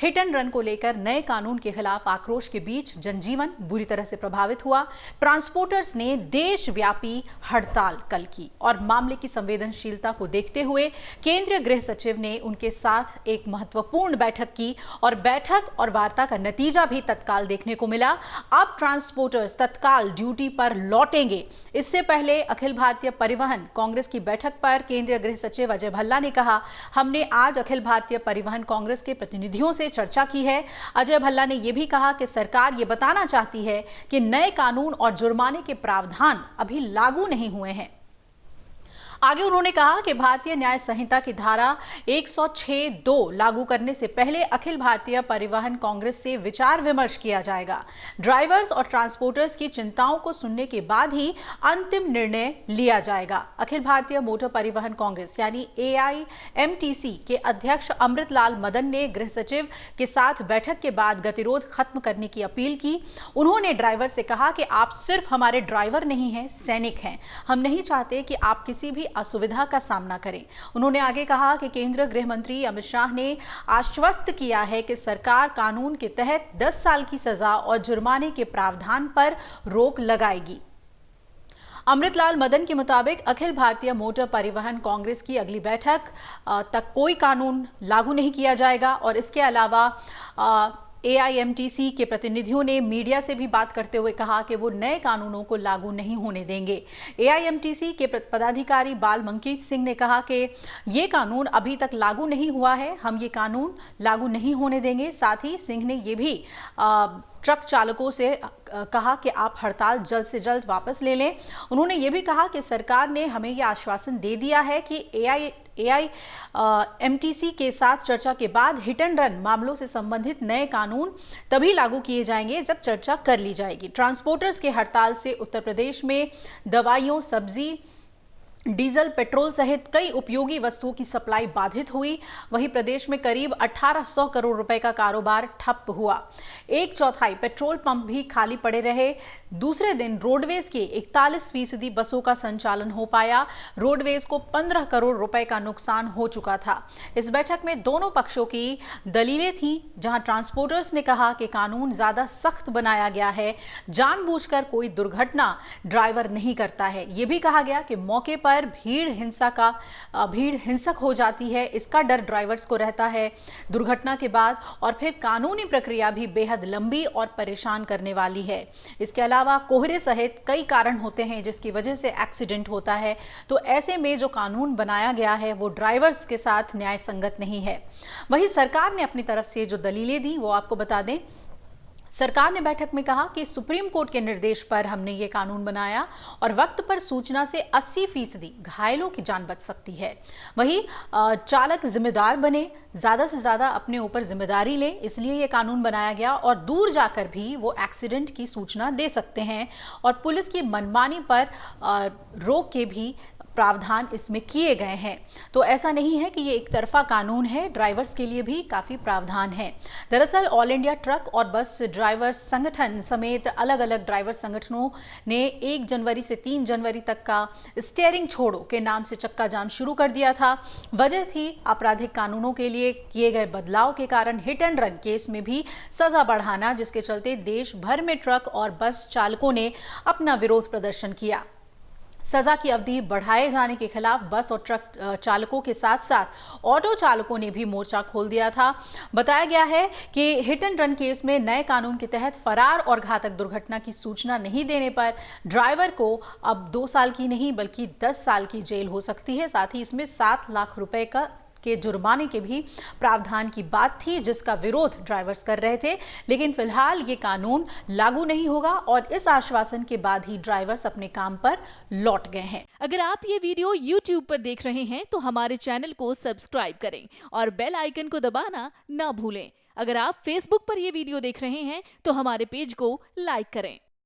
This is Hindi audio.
हिट एंड रन को लेकर नए कानून के खिलाफ आक्रोश के बीच जनजीवन बुरी तरह से प्रभावित हुआ। ट्रांसपोर्टर्स ने देशव्यापी हड़ताल कल की और मामले की संवेदनशीलता को देखते हुए केंद्रीय गृह सचिव ने उनके साथ एक महत्वपूर्ण बैठक की और बैठक और वार्ता का नतीजा भी तत्काल देखने को मिला। अब ट्रांसपोर्टर्स तत्काल ड्यूटी पर लौटेंगे। इससे पहले अखिल भारतीय परिवहन कांग्रेस की बैठक पर केंद्रीय गृह सचिव अजय भल्ला ने कहा, हमने आज अखिल भारतीय परिवहन कांग्रेस के प्रतिनिधियों से चर्चा की है। अजय भल्ला ने यह भी कहा कि सरकार यह बताना चाहती है कि नए कानून और जुर्माने के प्रावधान अभी लागू नहीं हुए हैं। आगे उन्होंने कहा कि भारतीय न्याय संहिता की धारा 106(2) लागू करने से पहले अखिल भारतीय परिवहन कांग्रेस से विचार विमर्श किया जाएगा। ड्राइवर्स और ट्रांसपोर्टर्स की चिंताओं को सुनने के बाद ही अंतिम निर्णय लिया जाएगा। अखिल भारतीय मोटर परिवहन कांग्रेस यानी AIMTC के अध्यक्ष अमृतलाल मदन ने गृह सचिव के साथ बैठक के बाद गतिरोध खत्म करने की अपील की। उन्होंने ड्राइवर से कहा कि आप सिर्फ हमारे ड्राइवर नहीं हैं, सैनिक हैं। हम नहीं चाहते कि आप किसी भी असुविधा का सामना करें। उन्होंने आगे कहा कि केंद्रीय गृह मंत्री अमित शाह ने आश्वस्त किया है कि सरकार कानून के तहत 10 साल की सजा और जुर्माने के प्रावधान पर रोक लगाएगी। अमृतलाल मदन के मुताबिक अखिल भारतीय मोटर परिवहन कांग्रेस की अगली बैठक तक कोई कानून लागू नहीं किया जाएगा और इसके अलावा AIMTC के प्रतिनिधियों ने मीडिया से भी बात करते हुए कहा कि वो नए कानूनों को लागू नहीं होने देंगे। AIMTC के पदाधिकारी बाल मंकीत सिंह ने कहा कि ये कानून अभी तक लागू नहीं हुआ है, हम ये कानून लागू नहीं होने देंगे। साथ ही सिंह ने ये भी ट्रक चालकों से कहा कि आप हड़ताल जल्द से जल्द वापस ले लें। उन्होंने ये भी कहा कि सरकार ने हमें यह आश्वासन दे दिया है कि AIMTC के साथ चर्चा के बाद हिट एंड रन मामलों से संबंधित नए कानून तभी लागू किए जाएंगे जब चर्चा कर ली जाएगी। ट्रांसपोर्टर्स के हड़ताल से उत्तर प्रदेश में दवाइयों, सब्जी, डीजल, पेट्रोल सहित कई उपयोगी वस्तुओं की सप्लाई बाधित हुई। वहीं प्रदेश में करीब 1800 करोड़ रुपए का कारोबार ठप हुआ। 1/4 पेट्रोल पंप भी खाली पड़े रहे। दूसरे दिन रोडवेज के 41% बसों का संचालन हो पाया। रोडवेज को 15 करोड़ रुपए का नुकसान हो चुका था। इस बैठक में दोनों पक्षों की दलीलें थी, जहां ट्रांसपोर्टर्स ने कहा कि कानून ज्यादा सख्त बनाया गया है, जानबूझकर कोई दुर्घटना ड्राइवर नहीं करता है। यह भी कहा गया कि मौके पर भीड़ हिंसक हो जाती है, इसका डर ड्राइवर्स को रहता है दुर्घटना के बाद, और फिर कानूनी प्रक्रिया भी बेहद लंबी और परेशान करने वाली है। इसके अलावा कोहरे सहित कई कारण होते हैं जिसकी वजह से एक्सीडेंट होता है। तो ऐसे में जो कानून बनाया गया है वो ड्राइवर्स के साथ न्याय संगत नहीं है। वहीं सरकार ने अपनी तरफ से जो दलीलें दी वो आपको बता दें। सरकार ने बैठक में कहा कि सुप्रीम कोर्ट के निर्देश पर हमने ये कानून बनाया और वक्त पर सूचना से 80% घायलों की जान बच सकती है। वहीं चालक जिम्मेदार बने, ज्यादा से ज्यादा अपने ऊपर जिम्मेदारी ले, इसलिए ये कानून बनाया गया और दूर जाकर भी वो एक्सीडेंट की सूचना दे सकते हैं और पुलिस की मनमानी पर रोक के भी प्रावधान इसमें किए गए हैं। तो ऐसा नहीं है कि ये एक तरफा कानून है, ड्राइवर्स के लिए भी काफी प्रावधान है। दरअसल ऑल इंडिया ट्रक और बस ड्राइवर्स संगठन समेत अलग अलग ड्राइवर संगठनों ने 1 जनवरी से 3 जनवरी तक का स्टीयरिंग छोड़ो के नाम से चक्का जाम शुरू कर दिया था। वजह थी आपराधिक कानूनों के लिए किए गए बदलाव के कारण हिट एंड रन केस में भी सजा बढ़ाना, जिसके चलते देश भर में ट्रक और बस चालकों ने अपना विरोध प्रदर्शन किया। सजा की अवधि बढ़ाए जाने के खिलाफ बस और ट्रक चालकों के साथ साथ ऑटो चालकों ने भी मोर्चा खोल दिया था। बताया गया है कि हिट एंड रन केस में नए कानून के तहत फरार और घातक दुर्घटना की सूचना नहीं देने पर ड्राइवर को अब 2 साल की नहीं बल्कि 10 साल की जेल हो सकती है। साथ ही इसमें 7 लाख रुपए के जुर्माने के भी प्रावधान की बात थी, जिसका विरोध ड्राइवर्स कर रहे थे। लेकिन फिलहाल ये कानून लागू नहीं होगा और इस आश्वासन के बाद ही ड्राइवर्स अपने काम पर लौट गए हैं। अगर आप ये वीडियो YouTube पर देख रहे हैं तो हमारे चैनल को सब्सक्राइब करें और बेल आइकन को दबाना ना भूलें। अगर आप Facebook पर ये वीडियो देख रहे हैं तो हमारे पेज को लाइक करें।